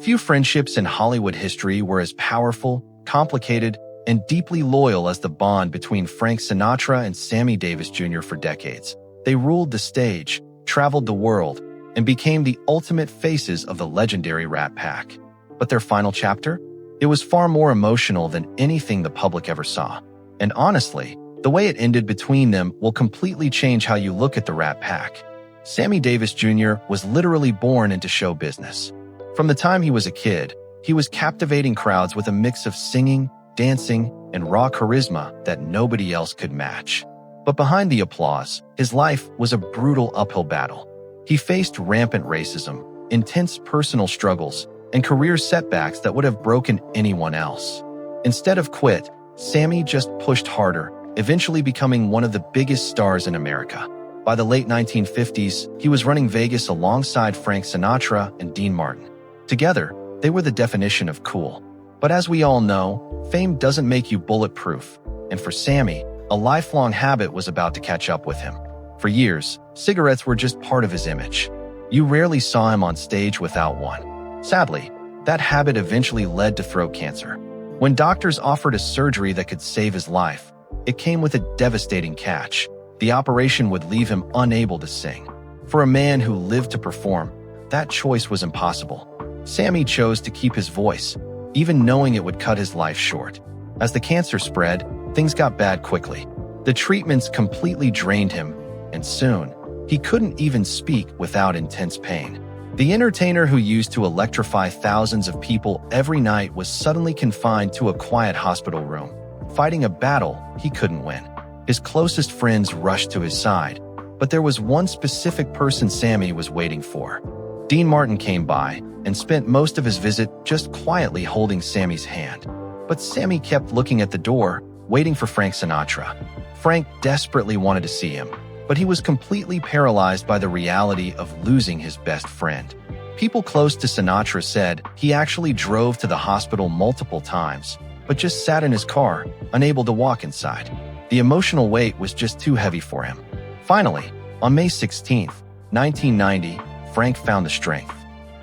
Few friendships in Hollywood history were as powerful, complicated, and deeply loyal as the bond between Frank Sinatra and Sammy Davis Jr. For decades. They ruled the stage, traveled the world, and became the ultimate faces of the legendary Rat Pack. But their final chapter? It was far more emotional than anything the public ever saw. And honestly, the way it ended between them will completely change how you look at the Rat Pack. Sammy Davis Jr. was literally born into show business. From the time he was a kid, he was captivating crowds with a mix of singing, dancing, and raw charisma that nobody else could match. But behind the applause, his life was a brutal uphill battle. He faced rampant racism, intense personal struggles, and career setbacks that would have broken anyone else. Instead of quit, Sammy just pushed harder, eventually becoming one of the biggest stars in America. By the late 1950s, he was running Vegas alongside Frank Sinatra and Dean Martin. Together, they were the definition of cool. But as we all know, fame doesn't make you bulletproof, and for Sammy, a lifelong habit was about to catch up with him. For years, cigarettes were just part of his image. You rarely saw him on stage without one. Sadly, that habit eventually led to throat cancer. When doctors offered a surgery that could save his life, it came with a devastating catch. The operation would leave him unable to sing. For a man who lived to perform, that choice was impossible. Sammy chose to keep his voice, even knowing it would cut his life short. As the cancer spread, things got bad quickly. The treatments completely drained him, and soon, he couldn't even speak without intense pain. The entertainer who used to electrify thousands of people every night was suddenly confined to a quiet hospital room, fighting a battle he couldn't win. His closest friends rushed to his side, but there was one specific person Sammy was waiting for. Dean Martin came by and spent most of his visit just quietly holding Sammy's hand. But Sammy kept looking at the door, waiting for Frank Sinatra. Frank desperately wanted to see him, but he was completely paralyzed by the reality of losing his best friend. People close to Sinatra said he actually drove to the hospital multiple times, but just sat in his car, unable to walk inside. The emotional weight was just too heavy for him. Finally, on May 16, 1990, Frank found the strength.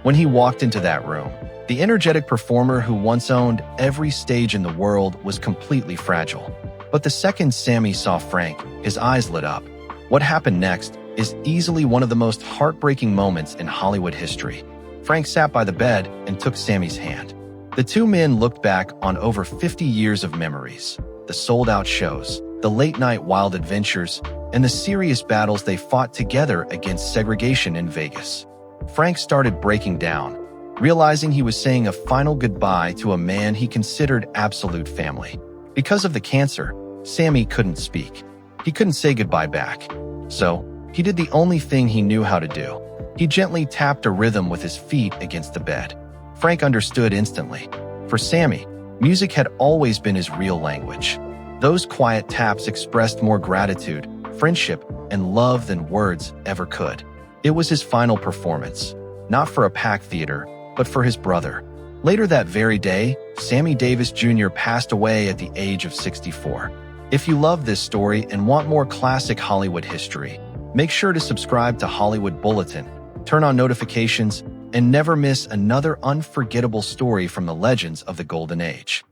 When he walked into that room, the energetic performer who once owned every stage in the world was completely fragile. But the second Sammy saw Frank, his eyes lit up. What happened next is easily one of the most heartbreaking moments in Hollywood history. Frank sat by the bed and took Sammy's hand. The two men looked back on over 50 years of memories, the sold-out shows, the late-night wild adventures, and the serious battles they fought together against segregation in Vegas. Frank started breaking down, realizing he was saying a final goodbye to a man he considered absolute family. Because of the cancer, Sammy couldn't speak. He couldn't say goodbye back. So, he did the only thing he knew how to do. He gently tapped a rhythm with his feet against the bed. Frank understood instantly. For Sammy, music had always been his real language. Those quiet taps expressed more gratitude, friendship, and love than words ever could. It was his final performance, not for a packed theater, but for his brother. Later that very day, Sammy Davis Jr. passed away at the age of 64. If you love this story and want more classic Hollywood history, make sure to subscribe to Hollywood Bulletin, turn on notifications, and never miss another unforgettable story from the legends of the Golden Age.